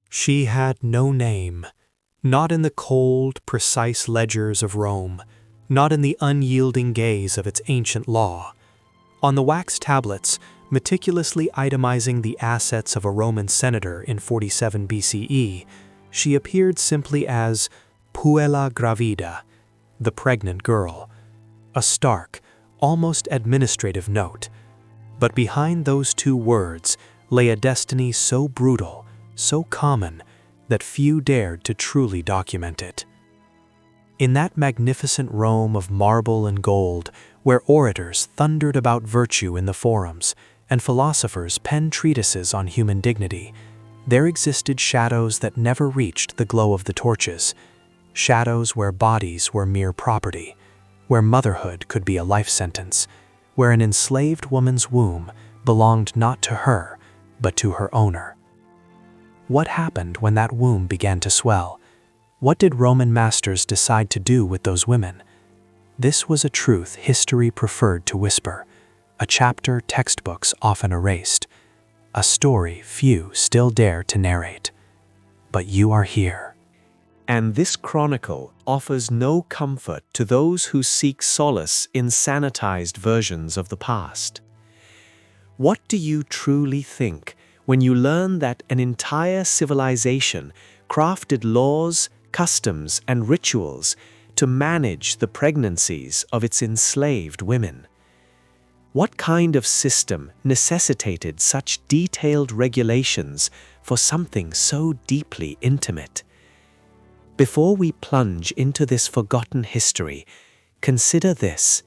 She had no name, not in the cold, precise ledgers of Rome, not in the unyielding gaze of its ancient law. On the wax tablets, meticulously itemizing the assets of a Roman senator in 47 BCE, she appeared simply as puella gravida, the pregnant girl, a stark, almost administrative note. But behind those two words lay a destiny so brutal, so common, that few dared to truly document it. In that magnificent Rome of marble and gold, where orators thundered about virtue in the forums, and philosophers penned treatises on human dignity, there existed shadows that never reached the glow of the torches, shadows where bodies were mere property, where motherhood could be a life sentence, where an enslaved woman's womb belonged not to her, but to her owner. What happened when that womb began to swell? What did Roman masters decide to do with those women? This was a truth history preferred to whisper, a chapter textbooks often erased, a story few still dare to narrate. But you are here. And this chronicle offers no comfort to those who seek solace in sanitized versions of the past. What do you truly think when you learn that an entire civilization crafted laws, customs, and rituals to manage the pregnancies of its enslaved women? What kind of system necessitated such detailed regulations for something so deeply intimate? Before we plunge into this forgotten history, consider this: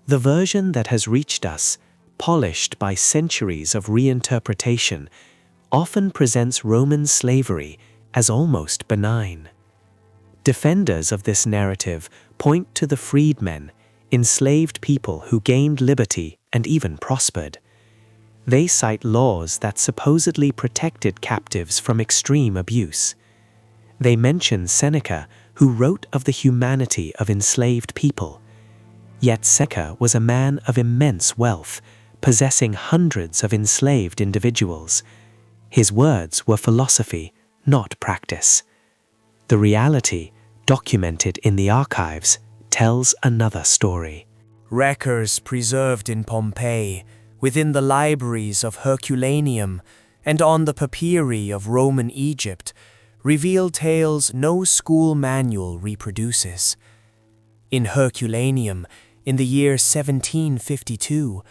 the version that has reached us, polished by centuries of reinterpretation, often presents Roman slavery as almost benign. Defenders of this narrative point to the freedmen, enslaved people who gained liberty and even prospered. They cite laws that supposedly protected captives from extreme abuse. They mention Seneca, who wrote of the humanity of enslaved people. Yet Seneca was a man of immense wealth, possessing hundreds of enslaved individuals. His words were philosophy, not practice. The reality, documented in the archives, tells another story. Records preserved in Pompeii, within the libraries of Herculaneum, and on the papyri of Roman Egypt, reveal tales no school manual reproduces. In Herculaneum, in the year 1752,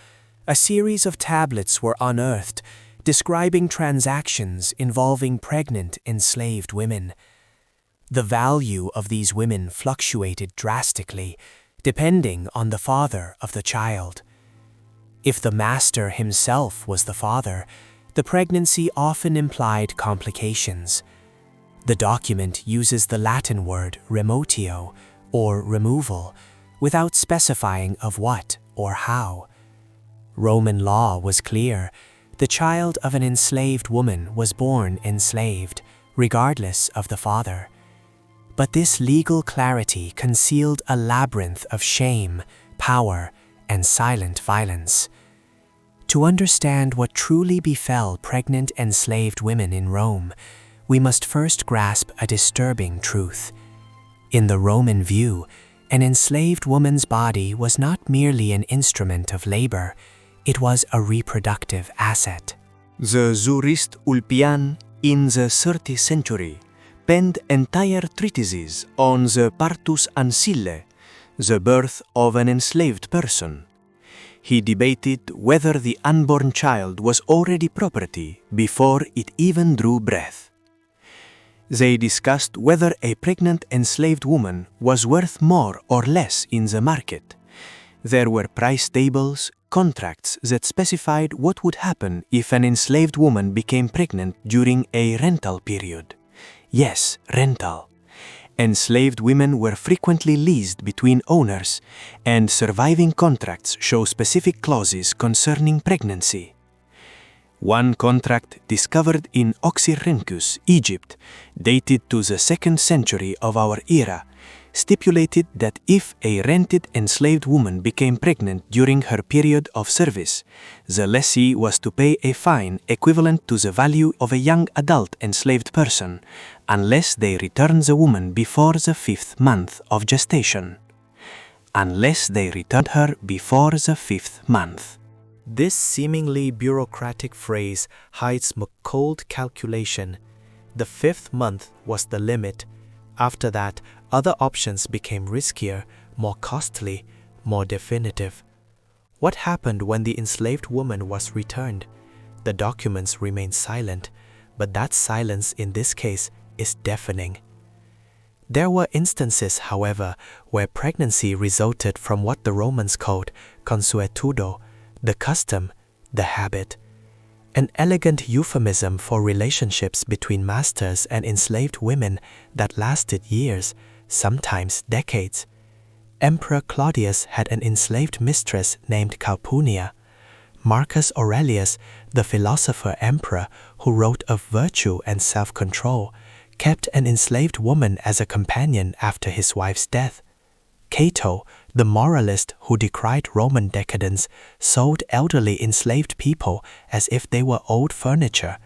a series of tablets were unearthed describing transactions involving pregnant enslaved women. The value of these women fluctuated drastically, depending on the father of the child. If the master himself was the father, the pregnancy often implied complications. The document uses the Latin word remotio, or removal, without specifying of what or how. Roman law was clear: the child of an enslaved woman was born enslaved, regardless of the father. But this legal clarity concealed a labyrinth of shame, power, and silent violence. To understand what truly befell pregnant enslaved women in Rome, we must first grasp a disturbing truth. In the Roman view, an enslaved woman's body was not merely an instrument of labor, it was a reproductive asset. The jurist Ulpian, in the 30th century, penned entire treatises on the partus ancille, the birth of an enslaved person. He debated whether the unborn child was already property before it even drew breath. They discussed whether a pregnant enslaved woman was worth more or less in the market. There were price tables, contracts that specified what would happen if an enslaved woman became pregnant during a rental period. Yes, rental. Enslaved women were frequently leased between owners, and surviving contracts show specific clauses concerning pregnancy. One contract discovered in Oxyrhynchus, Egypt, dated to the 2nd century of our era, stipulated that if a rented enslaved woman became pregnant during her period of service, the lessee was to pay a fine equivalent to the value of a young adult enslaved person, unless they returned the woman before the 5th month of gestation. Unless they returned her before the 5th month. This seemingly bureaucratic phrase hides a cold calculation. The 5th month was the limit. After that, other options became riskier, more costly, more definitive. What happened when the enslaved woman was returned? The documents remain silent, but that silence in this case is deafening. There were instances, however, where pregnancy resulted from what the Romans called consuetudo, the custom, the habit, an elegant euphemism for relationships between masters and enslaved women that lasted years, sometimes decades. Emperor Claudius had an enslaved mistress named Calpurnia. Marcus Aurelius, the philosopher emperor who wrote of virtue and self-control, kept an enslaved woman as a companion after his wife's death. Cato, the moralist who decried Roman decadence, sold elderly enslaved people as if they were old furniture,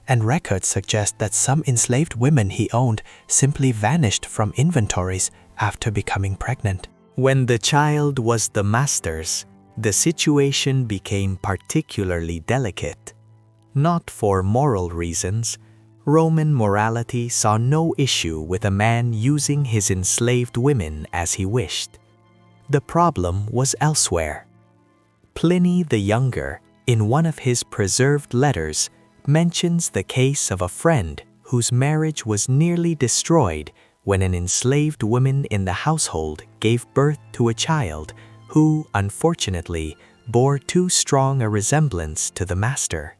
and records suggest that some enslaved women he owned simply vanished from inventories after becoming pregnant. When the child was the master's, the situation became particularly delicate. Not for moral reasons, Roman morality saw no issue with a man using his enslaved women as he wished. The problem was elsewhere. Pliny the Younger, in one of his preserved letters, mentions the case of a friend whose marriage was nearly destroyed when an enslaved woman in the household gave birth to a child who, unfortunately, bore too strong a resemblance to the master.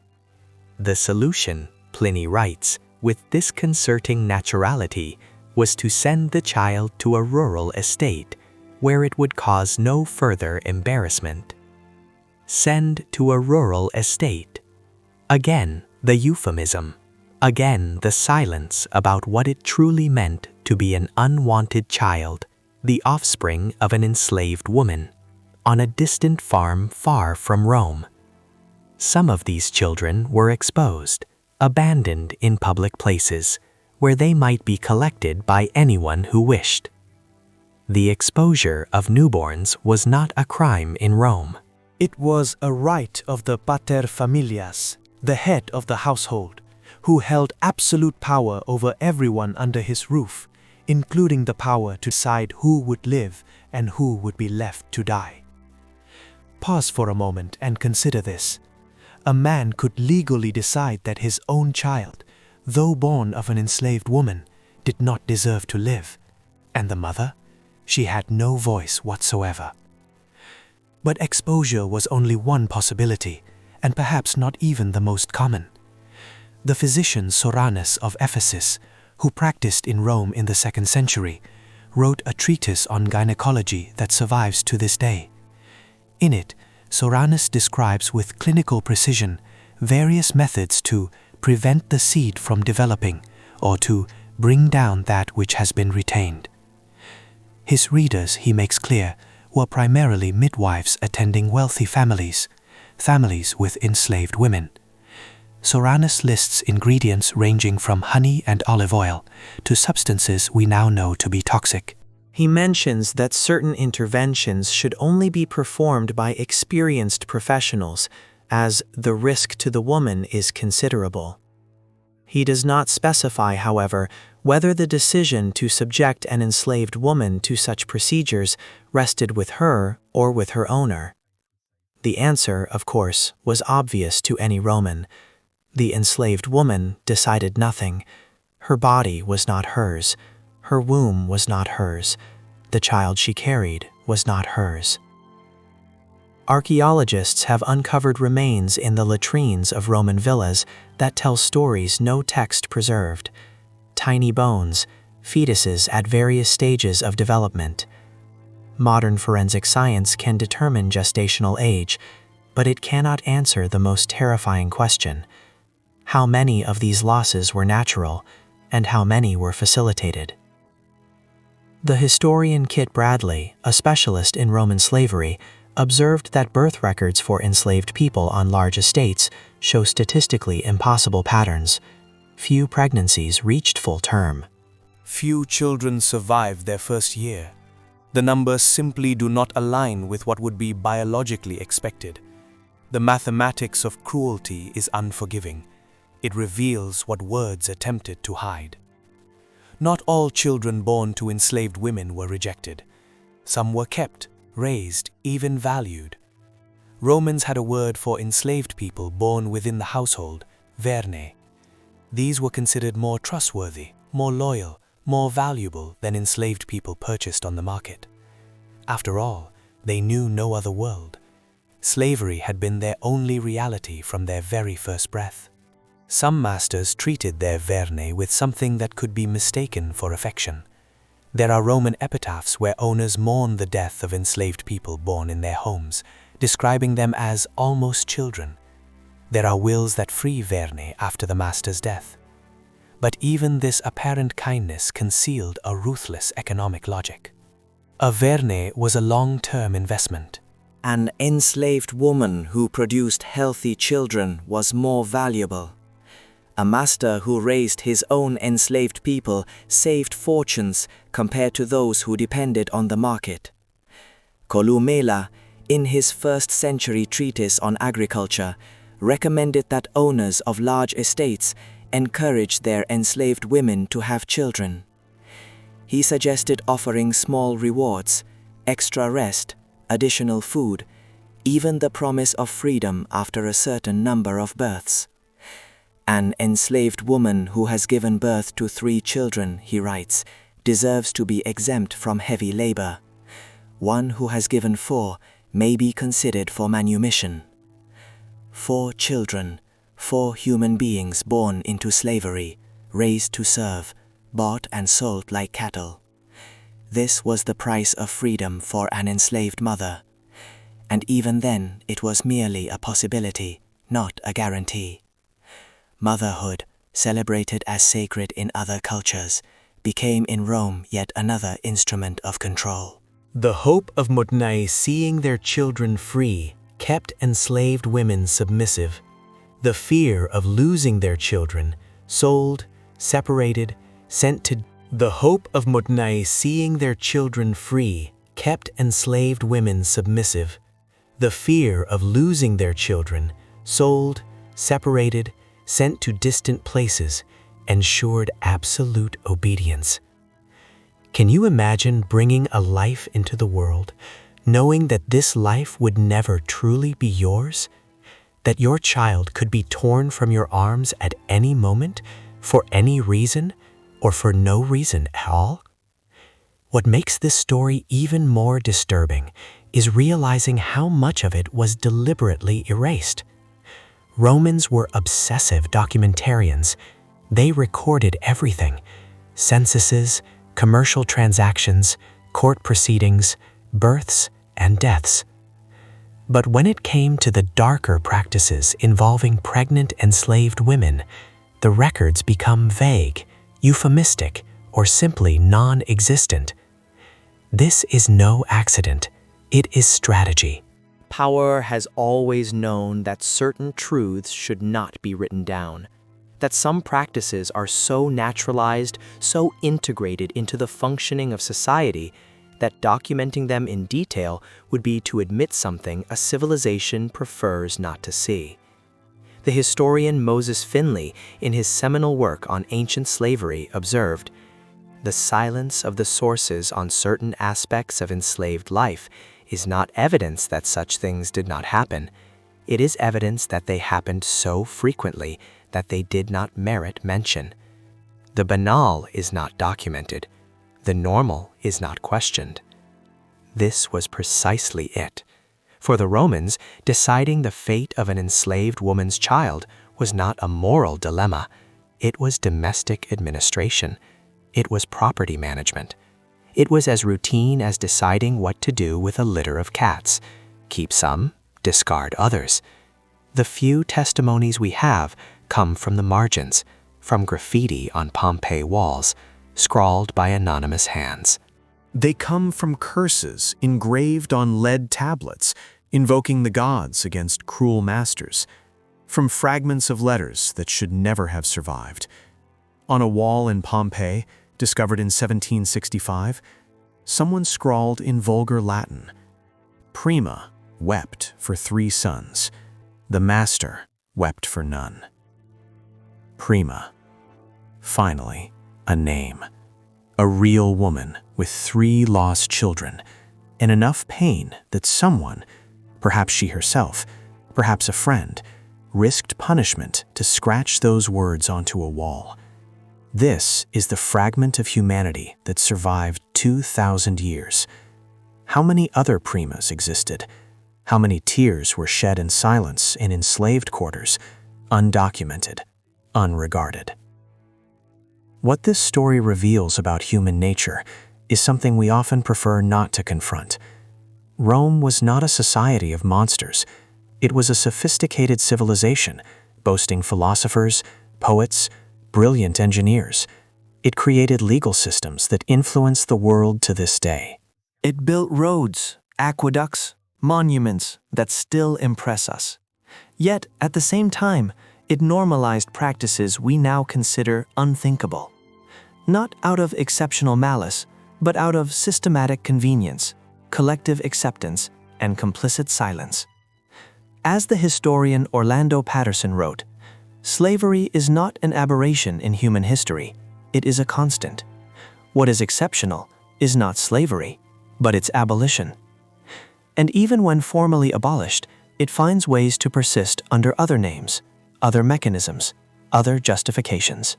The solution, Pliny writes, with disconcerting naturality, was to send the child to a rural estate, where it would cause no further embarrassment. Send to a rural estate. Again, the euphemism. Again, the silence about what it truly meant to be an unwanted child, the offspring of an enslaved woman, on a distant farm far from Rome. Some of these children were exposed, abandoned in public places, where they might be collected by anyone who wished. The exposure of newborns was not a crime in Rome. It was a right of the pater familias, the head of the household, who held absolute power over everyone under his roof, including the power to decide who would live and who would be left to die. Pause for a moment and consider this. A man could legally decide that his own child, though born of an enslaved woman, did not deserve to live, and the mother? She had no voice whatsoever. But exposure was only one possibility, and perhaps not even the most common. The physician Soranus of Ephesus, who practiced in Rome in the 2nd century, wrote a treatise on gynecology that survives to this day. In it, Soranus describes with clinical precision various methods to prevent the seed from developing or to bring down that which has been retained. His readers, he makes clear, were primarily midwives attending wealthy families, families with enslaved women. Soranus lists ingredients ranging from honey and olive oil to substances we now know to be toxic. He mentions that certain interventions should only be performed by experienced professionals, as the risk to the woman is considerable. He does not specify, however, whether the decision to subject an enslaved woman to such procedures rested with her or with her owner. The answer, of course, was obvious to any Roman. The enslaved woman decided nothing. Her body was not hers. Her womb was not hers. The child she carried was not hers. Archaeologists have uncovered remains in the latrines of Roman villas that tell stories no text preserved. Tiny bones, fetuses at various stages of development. Modern forensic science can determine gestational age, but it cannot answer the most terrifying question: how many of these losses were natural, and how many were facilitated? The historian Kit Bradley, a specialist in Roman slavery, observed that birth records for enslaved people on large estates show statistically impossible patterns. Few pregnancies reached full term. Few children survive their first year. The numbers simply do not align with what would be biologically expected. The mathematics of cruelty is unforgiving. It reveals what words attempted to hide. Not all children born to enslaved women were rejected. Some were kept, raised, even valued. Romans had a word for enslaved people born within the household, verne. These were considered more trustworthy, more loyal, more valuable than enslaved people purchased on the market. After all, they knew no other world. Slavery had been their only reality from their very first breath. Some masters treated their verne with something that could be mistaken for affection. There are Roman epitaphs where owners mourn the death of enslaved people born in their homes, describing them as almost children. There are wills that free verne after the master's death. But even this apparent kindness concealed a ruthless economic logic. A verne was a long-term investment. An enslaved woman who produced healthy children was more valuable. A master who raised his own enslaved people saved fortunes compared to those who depended on the market. Columella, in his 1st century treatise on agriculture, recommended that owners of large estates encourage their enslaved women to have children. He suggested offering small rewards, extra rest, additional food, even the promise of freedom after a certain number of births. An enslaved woman who has given birth to 3 children, he writes, deserves to be exempt from heavy labor. One who has given 4 may be considered for manumission. 4 children, 4 human beings born into slavery, raised to serve, bought and sold like cattle. This was the price of freedom for an enslaved mother. And even then, it was merely a possibility, not a guarantee. Motherhood, celebrated as sacred in other cultures, became in Rome yet another instrument of control. The hope of Mutnai seeing their children free kept enslaved women submissive. The fear of losing their children, sold, separated, sent to the hope of Mutnai seeing their children free kept enslaved women submissive. The fear of losing their children, sold, separated, sent to distant places, ensured absolute obedience. Can you imagine bringing a life into the world, knowing that this life would never truly be yours? That your child could be torn from your arms at any moment, for any reason, or for no reason at all? What makes this story even more disturbing is realizing how much of it was deliberately erased. Romans were obsessive documentarians. They recorded everything: censuses, commercial transactions, court proceedings, births, and deaths. But when it came to the darker practices involving pregnant enslaved women, the records become vague, euphemistic, or simply non-existent. This is no accident. It is strategy. Power has always known that certain truths should not be written down, that some practices are so naturalized, so integrated into the functioning of society, that documenting them in detail would be to admit something a civilization prefers not to see. The historian Moses Finley, in his seminal work on ancient slavery, observed, "The silence of the sources on certain aspects of enslaved life is not evidence that such things did not happen. It is evidence that they happened so frequently that they did not merit mention. The banal is not documented. The normal is not questioned." This was precisely it. For the Romans, deciding the fate of an enslaved woman's child was not a moral dilemma. It was domestic administration. It was property management. It was as routine as deciding what to do with a litter of cats: keep some, discard others. The few testimonies we have come from the margins, from graffiti on Pompeii walls, scrawled by anonymous hands. They come from curses engraved on lead tablets, invoking the gods against cruel masters, from fragments of letters that should never have survived. On a wall in Pompeii, discovered in 1765, someone scrawled in vulgar Latin, "Prima wept for 3 sons, the master wept for none." Prima. Finally, a name. A real woman with 3 lost children, and enough pain that someone, perhaps she herself, perhaps a friend, risked punishment to scratch those words onto a wall. This is the fragment of humanity that survived 2,000 years. How many other primas existed? How many tears were shed in silence in enslaved quarters, undocumented, unregarded? What this story reveals about human nature is something we often prefer not to confront. Rome was not a society of monsters. It was a sophisticated civilization, boasting philosophers, poets, brilliant engineers. It created legal systems that influence the world to this day. It built roads, aqueducts, monuments that still impress us. Yet, at the same time, it normalized practices we now consider unthinkable. Not out of exceptional malice, but out of systematic convenience, collective acceptance, and complicit silence. As the historian Orlando Patterson wrote, "Slavery is not an aberration in human history, it is a constant. What is exceptional is not slavery, but its abolition. And even when formally abolished, it finds ways to persist under other names, other mechanisms, other justifications.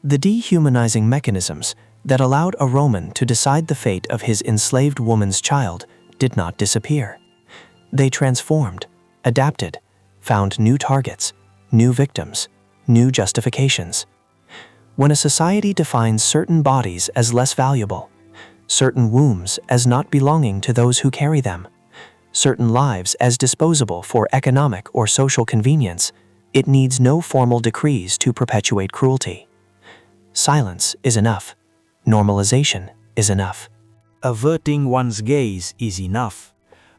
The dehumanizing mechanisms that allowed a Roman to decide the fate of his enslaved woman's child did not disappear. They transformed, adapted, found new targets, new victims, new justifications. When a society defines certain bodies as less valuable, certain wombs as not belonging to those who carry them, certain lives as disposable for economic or social convenience, it needs no formal decrees to perpetuate cruelty. Silence is enough. Normalization is enough. Averting one's gaze is enough.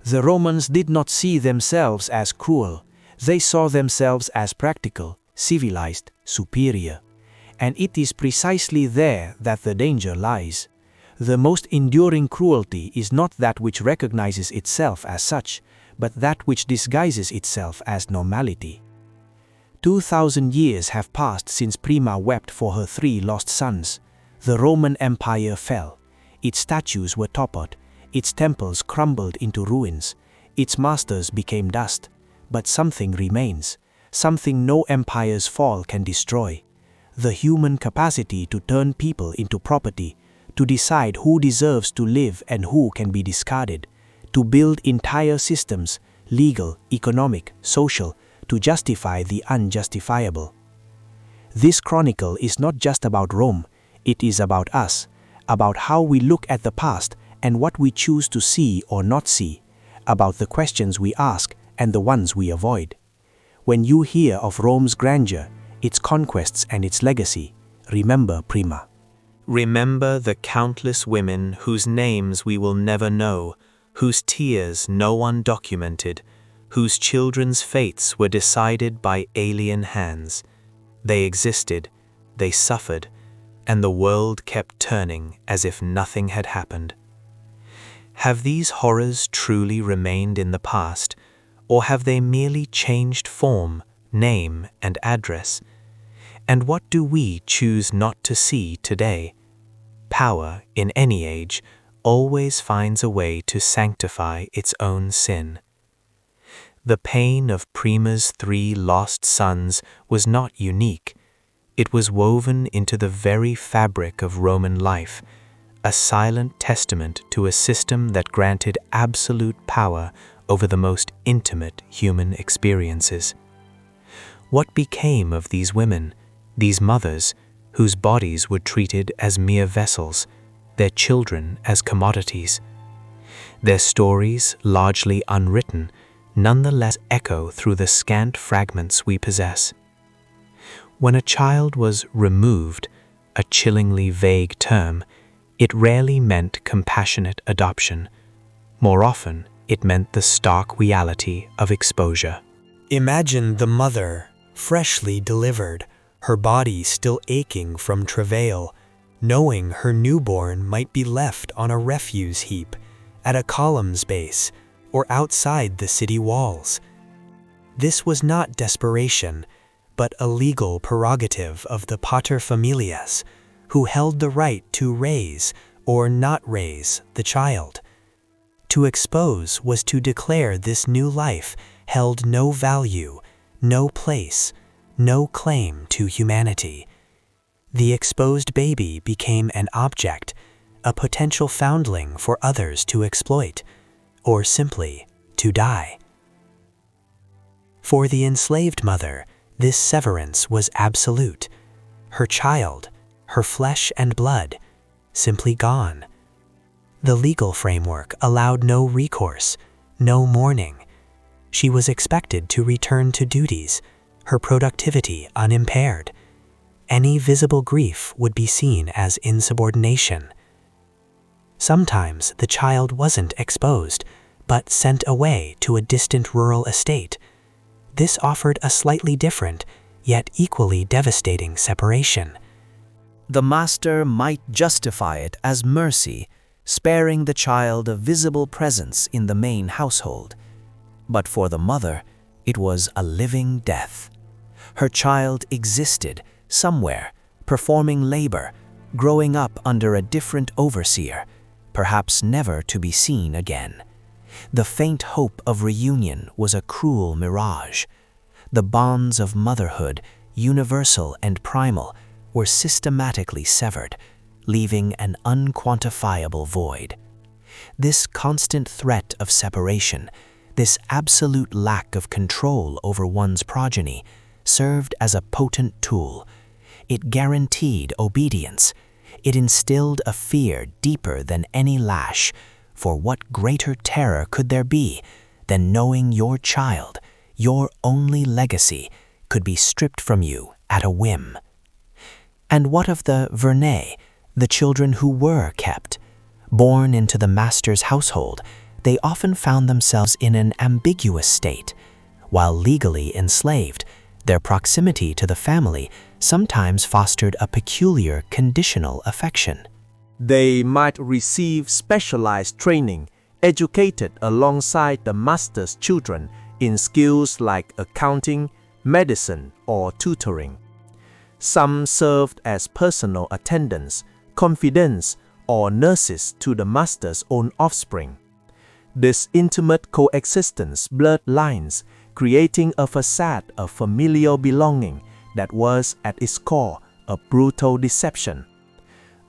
The Romans did not see themselves as cruel. They saw themselves as practical, civilized, superior. And it is precisely there that the danger lies. The most enduring cruelty is not that which recognizes itself as such, but that which disguises itself as normality. 2,000 years have passed since Prima wept for her 3 lost sons. The Roman Empire fell. Its statues were toppled. Its temples crumbled into ruins. Its masters became dust. But something remains, something no empire's fall can destroy. The human capacity to turn people into property, to decide who deserves to live and who can be discarded, to build entire systems, legal, economic, social, to justify the unjustifiable. This chronicle is not just about Rome, it is about us, about how we look at the past and what we choose to see or not see, about the questions we ask and the ones we avoid. When you hear of Rome's grandeur, its conquests and its legacy, remember Prima. Remember the countless women whose names we will never know, whose tears no one documented, whose children's fates were decided by alien hands. They existed, they suffered, and the world kept turning as if nothing had happened. Have these horrors truly remained in the past, or have they merely changed form, name, and address? And what do we choose not to see today? Power, in any age, always finds a way to sanctify its own sin. The pain of Prima's 3 lost sons was not unique. It was woven into the very fabric of Roman life, a silent testament to a system that granted absolute power over the most intimate human experiences. What became of these women, these mothers, whose bodies were treated as mere vessels, their children as commodities? Their stories, largely unwritten, nonetheless echo through the scant fragments we possess. When a child was removed, a chillingly vague term, It rarely meant compassionate adoption. More often, it meant the stark reality of exposure. Imagine the mother, freshly delivered, her body still aching from travail, knowing her newborn might be left on a refuse heap, at a column's base, or outside the city walls. This was not desperation, but a legal prerogative of the paterfamilias, who held the right to raise or not raise the child. To expose was to declare this new life held no value, no place, no claim to humanity. The exposed baby became an object, a potential foundling for others to exploit, or simply to die. For the enslaved mother, this severance was absolute. Her child, her flesh and blood, simply gone. The legal framework allowed no recourse, no mourning. She was expected to return to duties, her productivity unimpaired. Any visible grief would be seen as insubordination. Sometimes the child wasn't exposed, but sent away to a distant rural estate. This offered a slightly different, yet equally devastating separation. The master might justify it as mercy, sparing the child a visible presence in the main household. But for the mother, it was a living death. Her child existed somewhere, performing labor, growing up under a different overseer, perhaps never to be seen again. The faint hope of reunion was a cruel mirage. The bonds of motherhood, universal and primal, were systematically severed, leaving an unquantifiable void. This constant threat of separation, this absolute lack of control over one's progeny, served as a potent tool. It guaranteed obedience. It instilled a fear deeper than any lash, for what greater terror could there be than knowing your child, your only legacy, could be stripped from you at a whim? And what of the vernae, the children who were kept? Born into the master's household, they often found themselves in an ambiguous state. While legally enslaved, their proximity to the family sometimes fostered a peculiar conditional affection. They might receive specialized training, educated alongside the master's children in skills like accounting, medicine, or tutoring. Some served as personal attendants, confidants, or nurses to the master's own offspring. This intimate coexistence blurred lines, creating a facade of familial belonging that was at its core a brutal deception.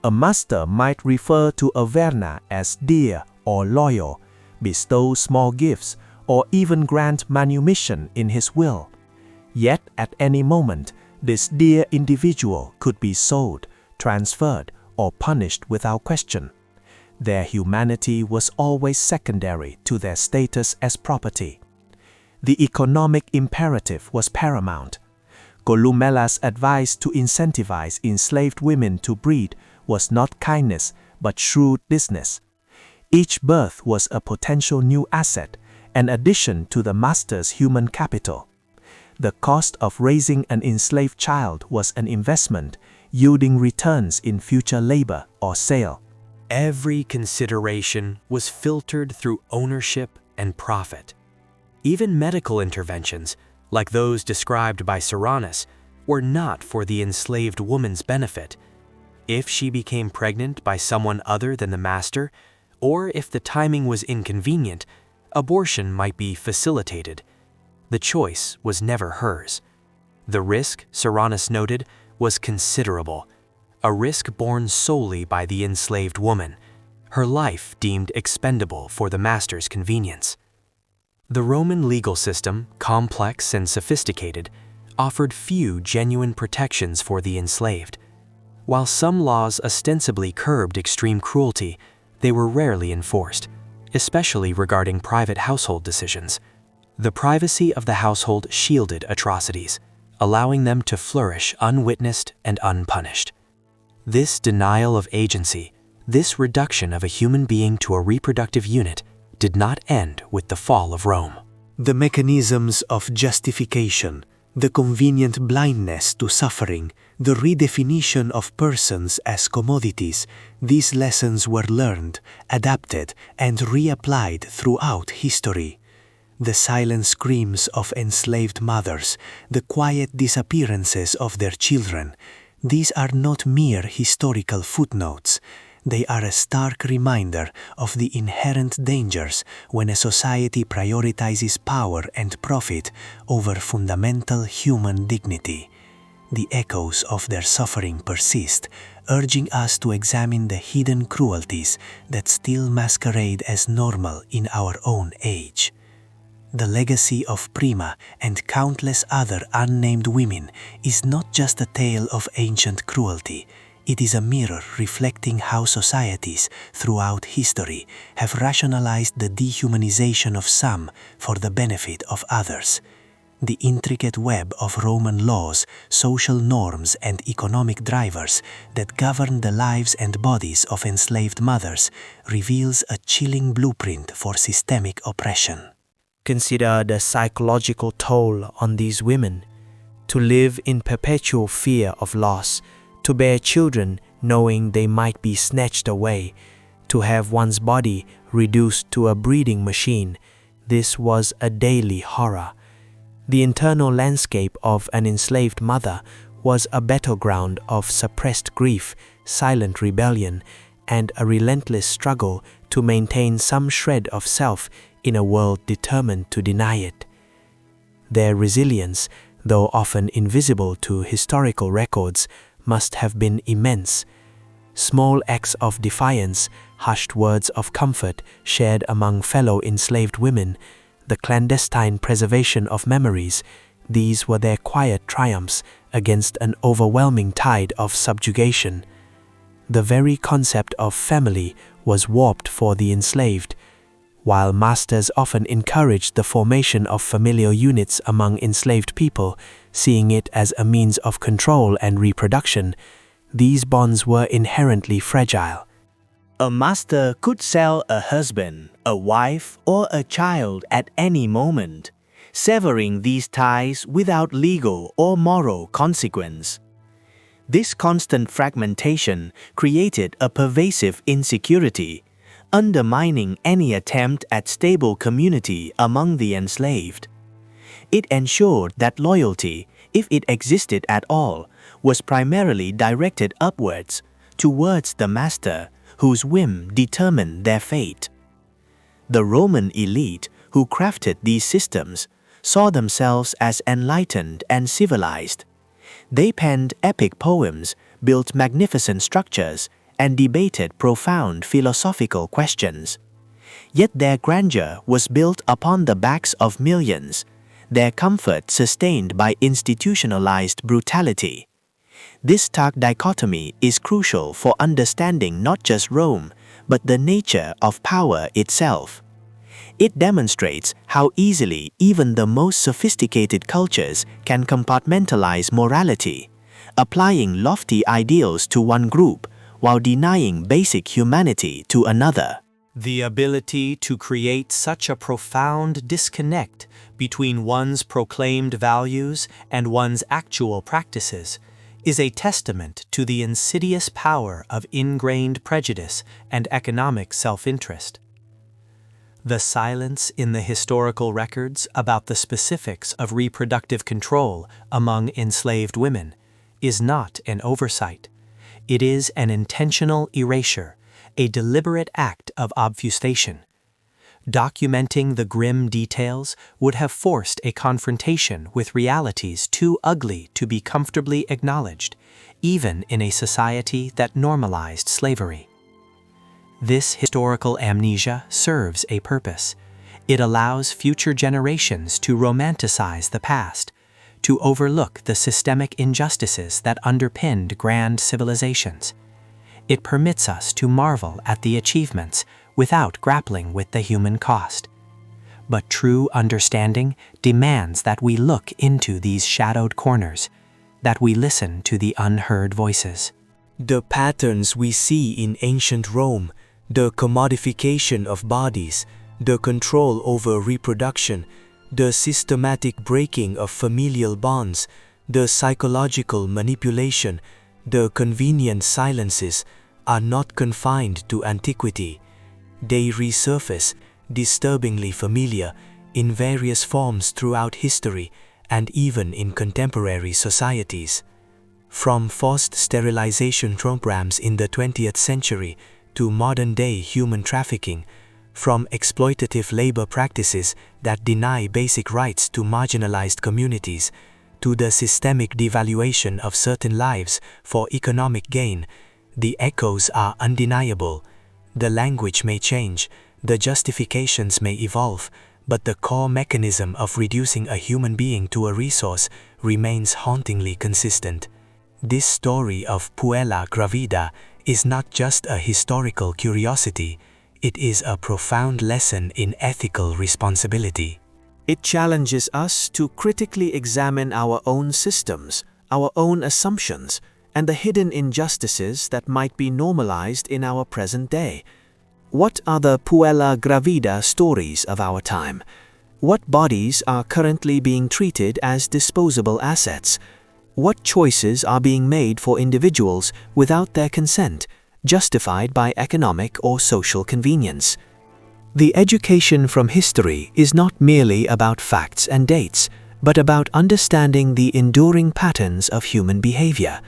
A master might refer to a verna as dear or loyal, bestow small gifts, or even grant manumission in his will. Yet at any moment, this dear individual could be sold, transferred, or punished without question. Their humanity was always secondary to their status as property. The economic imperative was paramount. Columela's advice to incentivize enslaved women to breed was not kindness, but shrewd business. Each birth was a potential new asset, an addition to the master's human capital. The cost of raising an enslaved child was an investment, yielding returns in future labor or sale. Every consideration was filtered through ownership and profit. Even medical interventions, like those described by Serranus, were not for the enslaved woman's benefit. If she became pregnant by someone other than the master, or if the timing was inconvenient, abortion might be facilitated. The choice was never hers. The risk, Serranus noted, was considerable, a risk borne solely by the enslaved woman, her life deemed expendable for the master's convenience. The Roman legal system, complex and sophisticated, offered few genuine protections for the enslaved. While some laws ostensibly curbed extreme cruelty, they were rarely enforced, especially regarding private household decisions. The privacy of the household shielded atrocities, allowing them to flourish unwitnessed and unpunished. This denial of agency, This reduction of a human being to a reproductive unit did not end with the fall of Rome. The mechanisms of justification, the convenient blindness to suffering, the redefinition of persons as commodities, these lessons were learned, adapted, and reapplied throughout history. The silent screams of enslaved mothers, the quiet disappearances of their children, these are not mere historical footnotes. They are a stark reminder of the inherent dangers when a society prioritizes power and profit over fundamental human dignity. The echoes of their suffering persist, urging us to examine the hidden cruelties that still masquerade as normal in our own age. The legacy of Prima and countless other unnamed women is not just a tale of ancient cruelty. It is a mirror reflecting how societies throughout history have rationalized the dehumanization of some for the benefit of others. The intricate web of Roman laws, social norms, and economic drivers that govern the lives and bodies of enslaved mothers reveals a chilling blueprint for systemic oppression. Consider the psychological toll on these women. To live in perpetual fear of loss, to bear children knowing they might be snatched away, to have one's body reduced to a breeding machine, this was a daily horror. The internal landscape of an enslaved mother was a battleground of suppressed grief, silent rebellion, and a relentless struggle to maintain some shred of self in a world determined to deny it. Their resilience, though often invisible to historical records, must have been immense. Small acts of defiance, hushed words of comfort shared among fellow enslaved women, the clandestine preservation of memories, these were their quiet triumphs against an overwhelming tide of subjugation. The very concept of family was warped for the enslaved. While masters often encouraged the formation of familial units among enslaved people, seeing it as a means of control and reproduction, these bonds were inherently fragile. A master could sell a husband, a wife, or a child at any moment, severing these ties without legal or moral consequence. This constant fragmentation created a pervasive insecurity, undermining any attempt at stable community among the enslaved. It ensured that loyalty, if it existed at all, was primarily directed upwards, towards the master, whose whim determined their fate. The Roman elite, who crafted these systems, saw themselves as enlightened and civilized. They penned epic poems, built magnificent structures, and debated profound philosophical questions. Yet their grandeur was built upon the backs of millions, their comfort sustained by institutionalized brutality. This stark dichotomy is crucial for understanding not just Rome, but the nature of power itself. It demonstrates how easily even the most sophisticated cultures can compartmentalize morality, applying lofty ideals to one group while denying basic humanity to another. The ability to create such a profound disconnect between one's proclaimed values and one's actual practices is a testament to the insidious power of ingrained prejudice and economic self-interest. The silence in the historical records about the specifics of reproductive control among enslaved women is not an oversight. It is an intentional erasure, a deliberate act of obfuscation. Documenting the grim details would have forced a confrontation with realities too ugly to be comfortably acknowledged, even in a society that normalized slavery. This historical amnesia serves a purpose. It allows future generations to romanticize the past, to overlook the systemic injustices that underpinned grand civilizations. It permits us to marvel at the achievements without grappling with the human cost. But true understanding demands that we look into these shadowed corners, that we listen to the unheard voices. The patterns we see in ancient Rome, the commodification of bodies, the control over reproduction, the systematic breaking of familial bonds, the psychological manipulation, the convenient silences, are not confined to antiquity. They resurface, disturbingly familiar, in various forms throughout history and even in contemporary societies. From forced sterilization programs in the 20th century to modern-day human trafficking, from exploitative labor practices that deny basic rights to marginalized communities, to the systemic devaluation of certain lives for economic gain, the echoes are undeniable. The language may change, the justifications may evolve, but the core mechanism of reducing a human being to a resource remains hauntingly consistent. This story of Puella Gravida is not just a historical curiosity, it is a profound lesson in ethical responsibility. It challenges us to critically examine our own systems, our own assumptions, and the hidden injustices that might be normalized in our present day. What are the Puella Gravida stories of our time? What bodies are currently being treated as disposable assets? What choices are being made for individuals without their consent, justified by economic or social convenience? The education from history is not merely about facts and dates, but about understanding the enduring patterns of human behavior.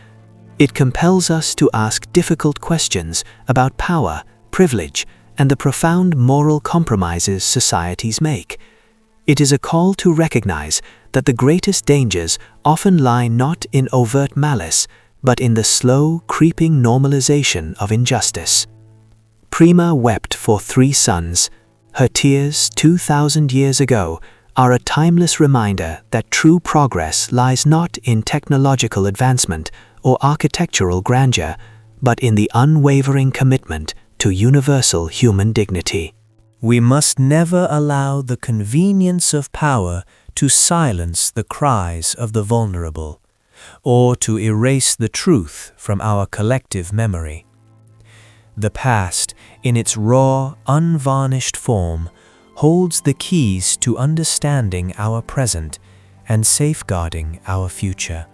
It compels us to ask difficult questions about power, privilege, and the profound moral compromises societies make. It is a call to recognize that the greatest dangers often lie not in overt malice, but in the slow, creeping normalization of injustice. Prima wept for 3 sons. Her tears 2,000 years ago are a timeless reminder that true progress lies not in technological advancement or architectural grandeur, but in the unwavering commitment to universal human dignity. We must never allow the convenience of power to silence the cries of the vulnerable, or to erase the truth from our collective memory. The past, in its raw, unvarnished form, holds the keys to understanding our present and safeguarding our future.